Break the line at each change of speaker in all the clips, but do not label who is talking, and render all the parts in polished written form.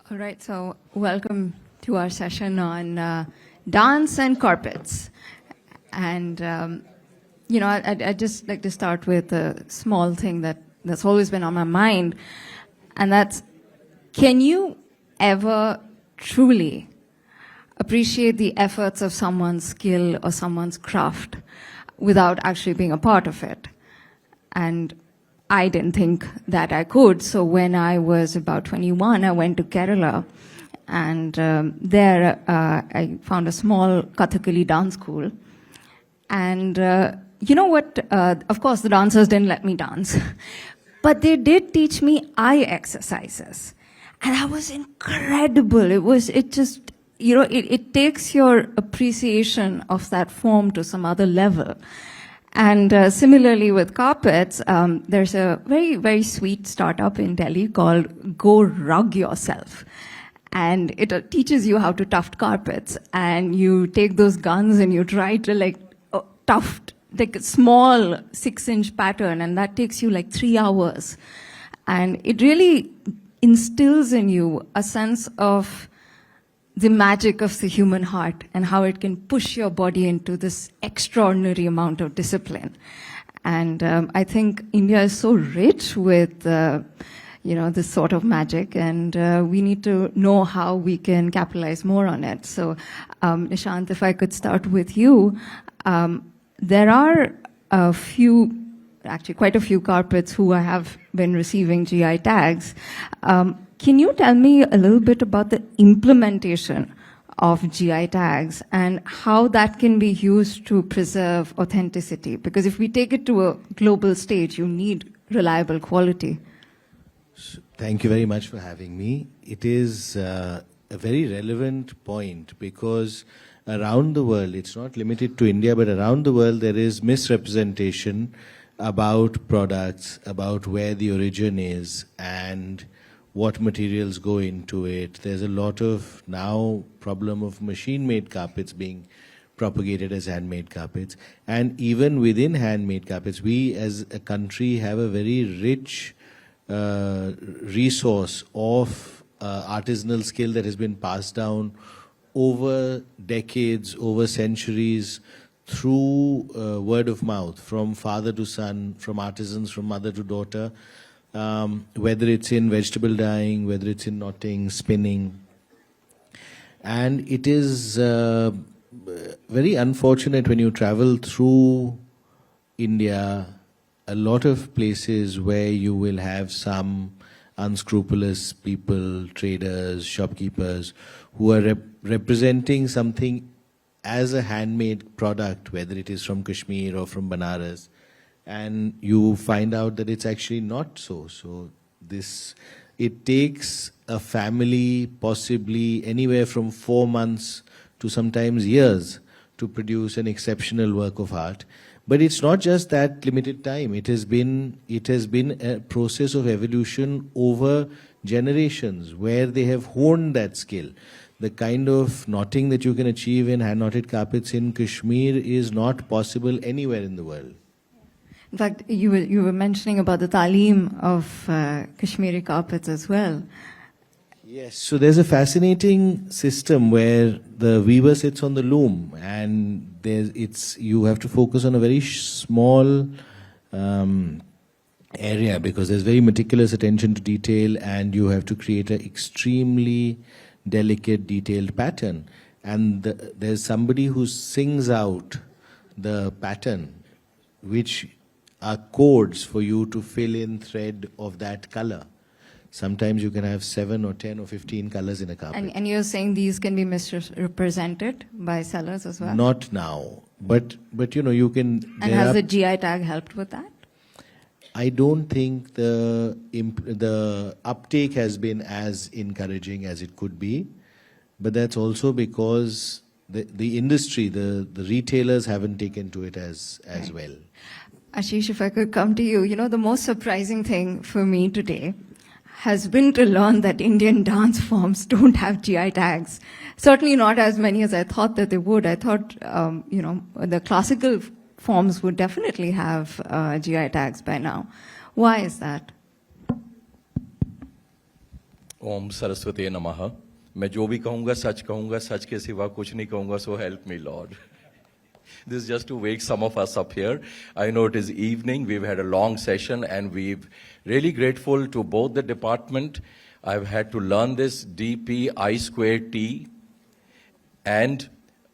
All right, so welcome to our session on dance and carpets. And, I'd just like to start with a small thing that's always been on my mind, and that's, can you ever truly appreciate the efforts of someone's skill or someone's craft without actually being a part of it? And I didn't think that I could. So when I was about 21, I went to Kerala. And there I found a small Kathakali dance school. And you know what? Of course, the dancers didn't let me dance. But they did teach me eye exercises. And that was incredible. It takes your appreciation of that form to some other level. And similarly with carpets, there's a very, very sweet startup in Delhi called Go Rug Yourself. And it teaches you how to tuft carpets. And you take those guns and you try to tuft like a small 6-inch pattern, and that takes you 3 hours. And it really instills in you a sense of the magic of the human heart and how it can push your body into this extraordinary amount of discipline. And I think India is so rich with, this sort of magic, and we need to know how we can capitalize more on it. So, Nishant, if I could start with you, there are quite a few carpets who have been receiving GI tags. Can you tell me a little bit about the implementation of GI tags and how that can be used to preserve authenticity? Because if we take it to a global stage, you need reliable quality.
Thank you very much for having me. It is a very relevant point because around the world, it's not limited to India, but around the world there is misrepresentation about products, about where the origin is and what materials go into it. There's a lot of now problem of machine-made carpets being propagated as handmade carpets. And even within handmade carpets, we as a country have a very rich resource of artisanal skill that has been passed down over decades, over centuries, through word of mouth, from father to son, from artisans, from mother to daughter. Whether it's in vegetable dyeing, whether it's in knotting, spinning. And it is very unfortunate when you travel through India, a lot of places where you will have some unscrupulous people, traders, shopkeepers, who are representing something as a handmade product, whether it is from Kashmir or from Banaras, and you find out that it's actually not so. So it takes a family, possibly anywhere from 4 months to sometimes years, to produce an exceptional work of art. But it's not just that limited time. It has been a process of evolution over generations where they have honed that skill. The kind of knotting that you can achieve in hand-knotted carpets in Kashmir is not possible anywhere in the world.
In fact, you were mentioning about the taaleem of Kashmiri carpets as well.
Yes, so there's a fascinating system where the weaver sits on the loom, and you have to focus on a very small area because there's very meticulous attention to detail, and you have to create an extremely delicate, detailed pattern. And there's somebody who sings out the pattern, which are codes for you to fill in thread of that color. Sometimes you can have 7 or 10 or 15 colors in a carpet.
And you're saying these can be misrepresented by sellers as well?
Not now, but you can.
And has the GI tag helped with that?
I don't think the uptake has been as encouraging as it could be, but that's also because the industry, the retailers haven't taken to it as right. Well.
Ashish, if I could come to you, the most surprising thing for me today has been to learn that Indian dance forms don't have GI tags. Certainly not as many as I thought that they would. I thought, the classical forms would definitely have GI tags by now. Why is that?
ओम सरस्वती नमः. मैं जो भी कहूँगा सच के सिवा कुछ नहीं कहूँगा, so help me Lord. This is just to wake some of us up here. I know it is evening, we've had a long session and we've really grateful to both the department. I've had to learn this DPI squared T and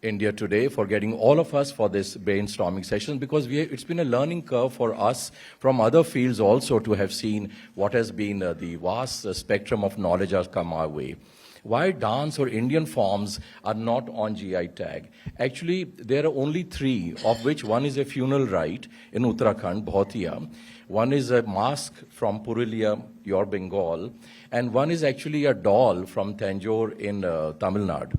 India Today for getting all of us for this brainstorming session, because it's been a learning curve for us from other fields also to have seen what has been the vast spectrum of knowledge has come our way. Why dance or Indian forms are not on GI tag? Actually, there are only three, of which one is a funeral rite in Uttarakhand, Bhotia. One is a mask from Purulia, your Bengal, and one is actually a doll from Tanjore in Tamil Nadu.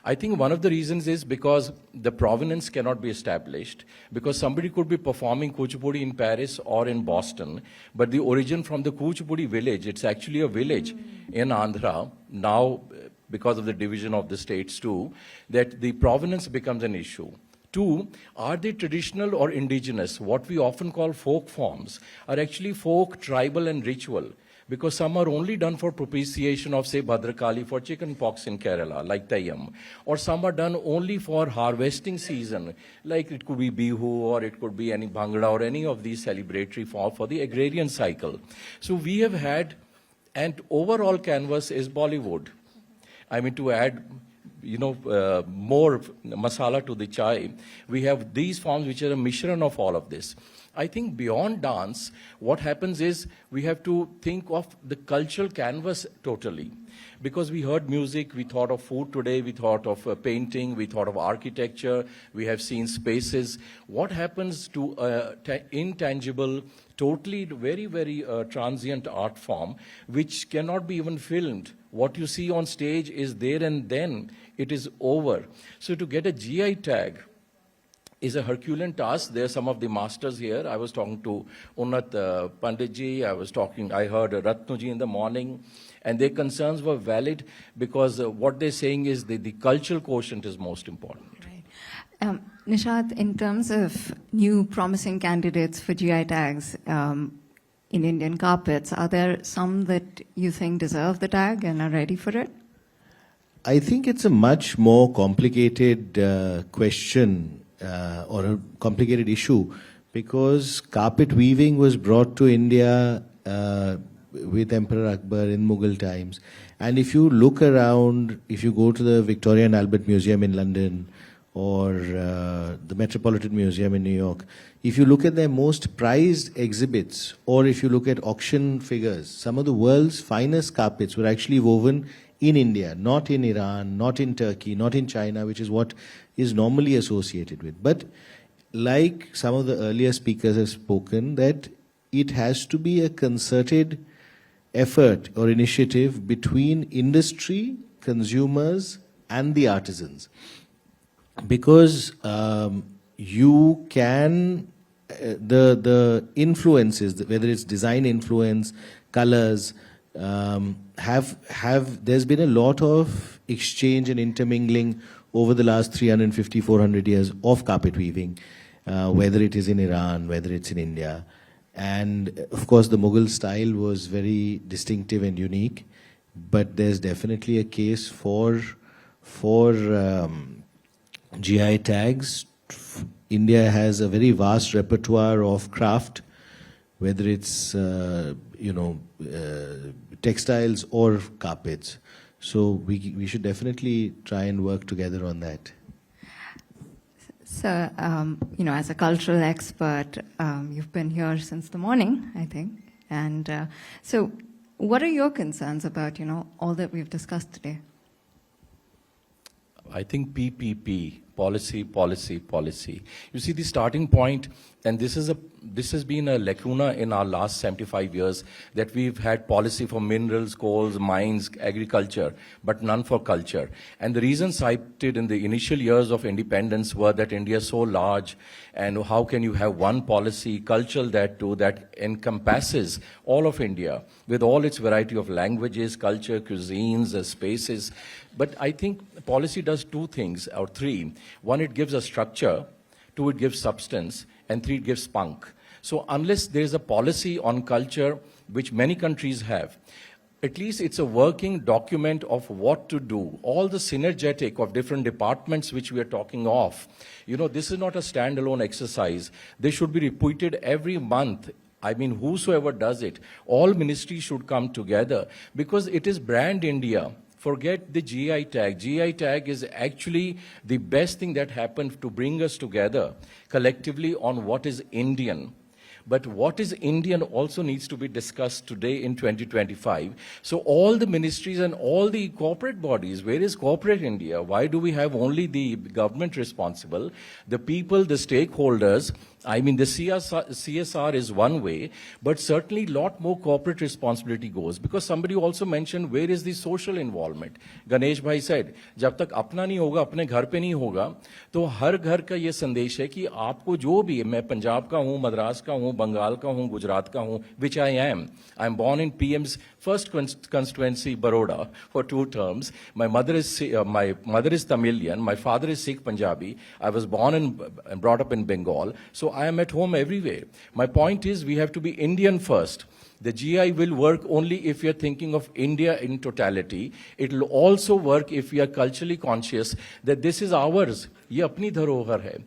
I think one of the reasons is because the provenance cannot be established, because somebody could be performing Kuchipudi in Paris or in Boston, but the origin from the Kuchipudi village, it's actually a village in Andhra, now because of the division of the states too, that the provenance becomes an issue. Two, are they traditional or indigenous? What we often call folk forms are actually folk, tribal and ritual. Because some are only done for propitiation of, say, Bhadrakali for chicken pox in Kerala, like Tayyam. Or some are done only for harvesting season, like it could be Bihu or it could be any Bhangra or any of these celebratory for the agrarian cycle. So we have had, and overall canvas is Bollywood. I mean, to add, more masala to the chai, we have these forms which are a mishran of all of this. I think beyond dance, what happens is we have to think of the cultural canvas totally. Because we heard music, we thought of food today, we thought of painting, we thought of architecture, we have seen spaces. What happens to intangible, totally very, very transient art form, which cannot be even filmed? What you see on stage is there and then it is over. So to get a GI tag is a Herculean task. There are some of the masters here. I was talking to Unnat Panditji, I heard Ratnuji in the morning, and their concerns were valid because what they're saying is the cultural quotient is most important.
Right. Nishant, in terms of new promising candidates for GI tags in Indian carpets, are there some that you think deserve the tag and are ready for it?
I think it's a much more complicated question or a complicated issue, because carpet weaving was brought to India with Emperor Akbar in Mughal times. And if you look around, if you go to the Victoria and Albert Museum in London or the Metropolitan Museum in New York, if you look at their most prized exhibits, or if you look at auction figures, some of the world's finest carpets were actually woven in India, not in Iran, not in Turkey, not in China, which is what is normally associated with. But like some of the earlier speakers have spoken, that it has to be a concerted effort or initiative between industry, consumers, and the artisans. Because you can, the influences, whether it's design influence, colors, there's been a lot of exchange and intermingling over the last 350, 400 years of carpet weaving, whether it is in Iran, whether it's in India. And of course, the Mughal style was very distinctive and unique, but there's definitely a case for GI tags. India has a very vast repertoire of craft, whether it's textiles or carpets. So we should definitely try and work together on that.
So, as a cultural expert, you've been here since the morning, I think. And so what are your concerns about, all that we've discussed today?
I think PPP, policy, policy, policy. You see, the starting point, and this has been a lacuna in our last 75 years, that we've had policy for minerals, coals, mines, agriculture, but none for culture. And the reasons cited in the initial years of independence were that India is so large, and how can you have one policy, cultural that too, that encompasses all of India, with all its variety of languages, culture, cuisines, spaces. But I think policy does two things, or three. One, it gives a structure. Two, it gives substance. And three, it gives spunk. So unless there is a policy on culture, which many countries have, at least it's a working document of what to do. All the synergetic of different departments which we are talking of. This is not a standalone exercise. They should be repeated every month. I mean, whosoever does it, all ministries should come together because it is brand India. Forget the GI tag. GI tag is actually the best thing that happened to bring us together collectively on what is Indian. But what is Indian also needs to be discussed today in 2025. So all the ministries and all the corporate bodies, where is corporate India? Why do we have only the government responsible? The people, the stakeholders, I mean, the CSR is one way, but certainly a lot more corporate responsibility goes. Because somebody also mentioned, where is the social involvement? Ganesh Bhai said, जब तक अपना नहीं होगा, अपने घर पे नहीं होगा, तो हर घर का ये संदेश है कि आपको जो भी, मैं पंजाब का हूँ, मद्रास का हूँ, बंगाल का हूँ, गुजरात का हूँ, which I am. I'm born in PM's first constituency, Baroda, for 2 terms. My mother is Tamilian, my father is Sikh Punjabi. I was born and brought up in Bengal. So I am at home everywhere. My point is we have to be Indian first. The GI will work only if we are thinking of India in totality. It will also work if we are culturally conscious that this is ours. ये अपनी धरोहर है.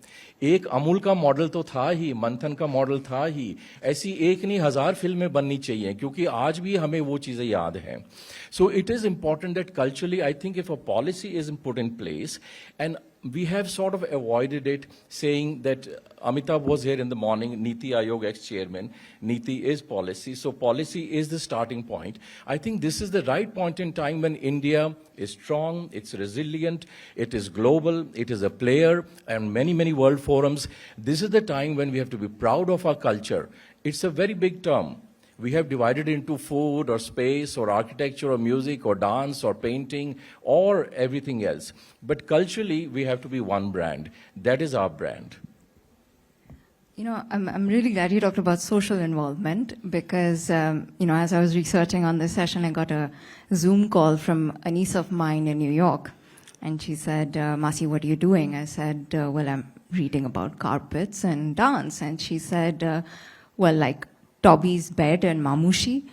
एक अमूल का model तो था ही, मंथन का मॉडल था ही. ऐसी एक नहीं 1000 फिल्में बननी चाहिए क्योंकि आज भी हमें वो चीजें याद हैं. So it is important that culturally, I think if a policy is put in place, and we have sort of avoided it, saying that Amitabh was here in the morning, Niti Aayog ex-chairman, Niti is policy, so policy is the starting point. I think this is the right point in time when India is strong, it's resilient, it is global, it is a player, and many, many world forums. This is the time when we have to be proud of our culture. It's a very big term. We have divided into food or space or architecture or music or dance or painting or everything else. But culturally, we have to be one brand. That is our brand.
I'm really glad you talked about social involvement because, as I was researching on this session, I got a Zoom call from a niece of mine in New York. And she said, Masi, what are you doing? I said, well, I'm reading about carpets and dance. And she said, well, like Toby's bed and Mamushi.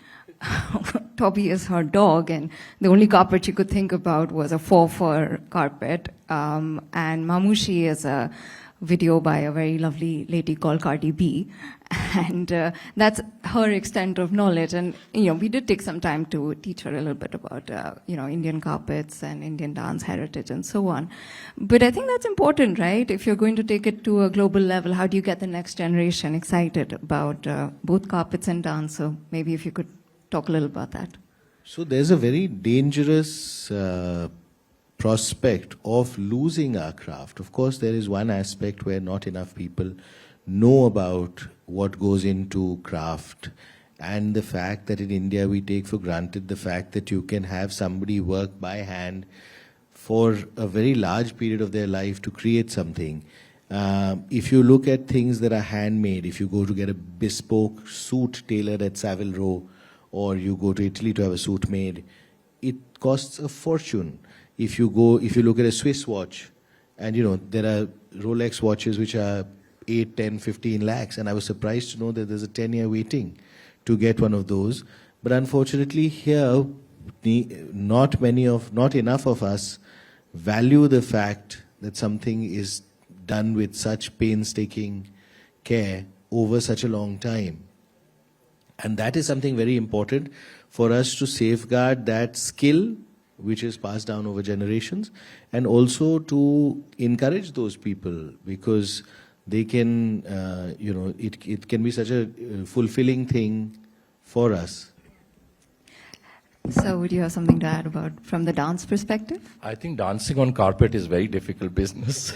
Toby is her dog, and the only carpet she could think about was a fur carpet. And Mamushi is a video by a very lovely lady called Cardi B. And that's her extent of knowledge. And, we did take some time to teach her a little bit about, Indian carpets and Indian dance heritage and so on. But I think that's important, right? If you're going to take it to a global level, how do you get the next generation excited about both carpets and dance? So maybe if you could talk a little about that.
So there's a very dangerous prospect of losing our craft. Of course, there is one aspect where not enough people know about what goes into craft, and the fact that in India we take for granted the fact that you can have somebody work by hand for a very large period of their life to create something. If you look at things that are handmade, if you go to get a bespoke suit tailored at Savile Row, or you go to Italy to have a suit made, it costs a fortune. If you look at a Swiss watch, and there are Rolex watches which are 8, 10, 15 lakhs, and I was surprised to know that there's a 10-year waiting to get one of those. But unfortunately here, not enough of us value the fact that something is done with such painstaking care over such a long time. And that is something very important for us to safeguard that skill which is passed down over generations, and also to encourage those people, because they can, it can be such a fulfilling thing for us.
So would you have something to add about from the dance perspective?
I think dancing on carpet is very difficult business.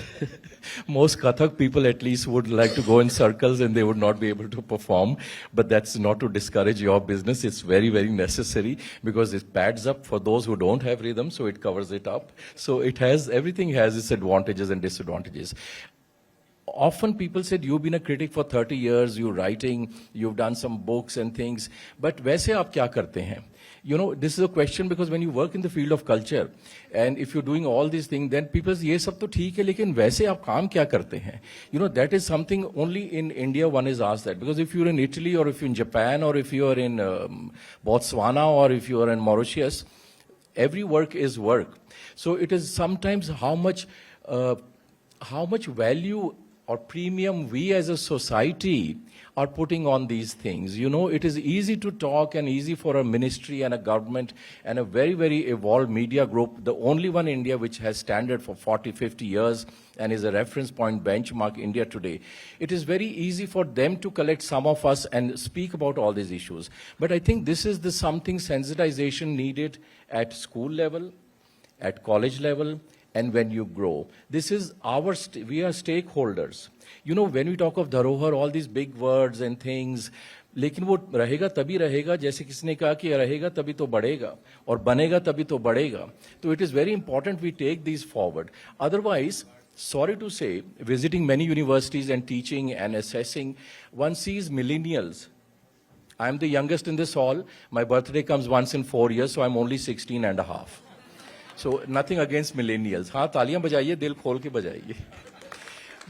Most Kathak people at least would like to go in circles and they would not be able to perform. But that's not to discourage your business. It's very, very necessary because it pads up for those who don't have rhythm, so it covers it up. So everything has its advantages and disadvantages. Often people said, you've been a critic for 30 years, you're writing, you've done some books and things, but वैसे आप क्या करते हैं? You know, this is a question because when you work in the field of culture and if you're doing all these things, then people say, ये सब तो ठीक है, लेकिन वैसे आप काम क्या करते हैं? You know, that is something only in India one is asked that. Because if you're in Italy or if you're in Japan or if you're in Botswana or if you're in Mauritius, every work is work. So it is sometimes how much value or premium we as a society are putting on these things. You know, it is easy to talk and easy for a ministry and a government and a very, very evolved media group, the only one in India which has standard for 40, 50 years and is a reference point benchmark India today. It is very easy for them to collect some of us and speak about all these issues. But I think this is the something sensitization needed at school level, at college level, and when you grow. This is our, we are stakeholders. You know, when we talk of dharohar, all these big words and things, लेकिन वो रहेगा तभी रहेगा जैसे किसी ने कहा कि रहेगा तभी तो बढ़ेगा और बनेगा तभी तो बढ़ेगा. So it is very important we take these forward. Otherwise, sorry to say, visiting many universities and teaching and assessing, one sees millennials. I am the youngest in this hall. My birthday comes once in 4 years, so I'm only 16 and a half. So nothing against millennials. हाँ तालियां बजाइए, दिल खोल के बजाइए.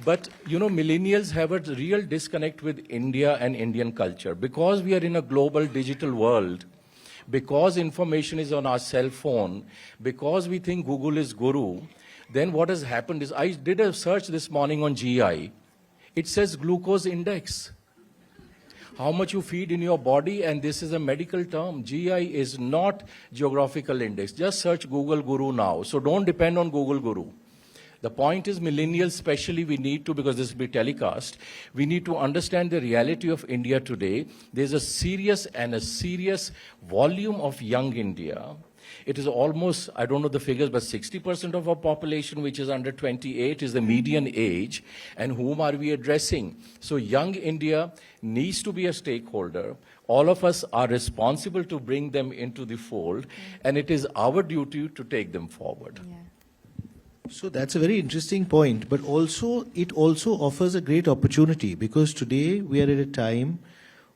But, you know, millennials have a real disconnect with India and Indian culture. Because we are in a global digital world, because information is on our cell phone, because we think Google is guru, then what has happened is, I did a search this morning on GI. It says glucose index. How much you feed in your body, and this is a medical term. GI is not geographical index. Just search Google Guru now. So don't depend on Google Guru. The point is, millennials especially, we need to, because this will be telecast, we need to understand the reality of India today. There's a serious volume of young India. It is almost, I don't know the figures, but 60% of our population, which is under 28, is the median age. And whom are we addressing? So young India needs to be a stakeholder. All of us are responsible to bring them into the fold. And it is our duty to take them forward.
Yeah.
So that's a very interesting point, but also it also offers a great opportunity, because today we are at a time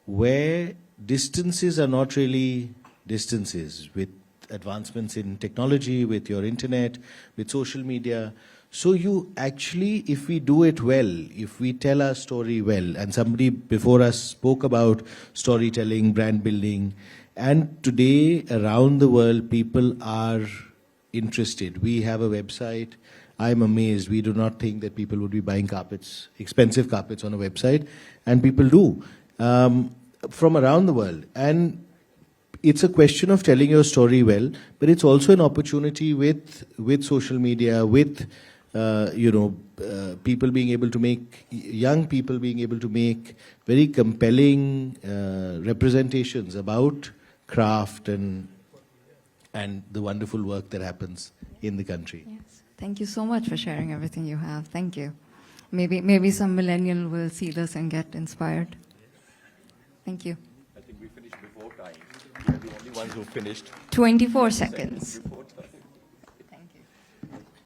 where distances are not really distances, with advancements in technology, with your internet, with social media. So you actually, if we do it well, if we tell our story well, and somebody before us spoke about storytelling, brand building, and today around the world people are interested. We have a website. I'm amazed. We do not think that people would be buying carpets, expensive carpets on a website, and people do from around the world. And it's a question of telling your story well, but it's also an opportunity with social media, with people being able to make, young people being able to make very compelling representations about craft and the wonderful work that happens in the country.
Yes. Thank you so much for sharing everything you have. Thank you. Maybe some millennial will see this and get inspired. Thank you.
I think we finished before time. We are the only ones who finished.
24 seconds.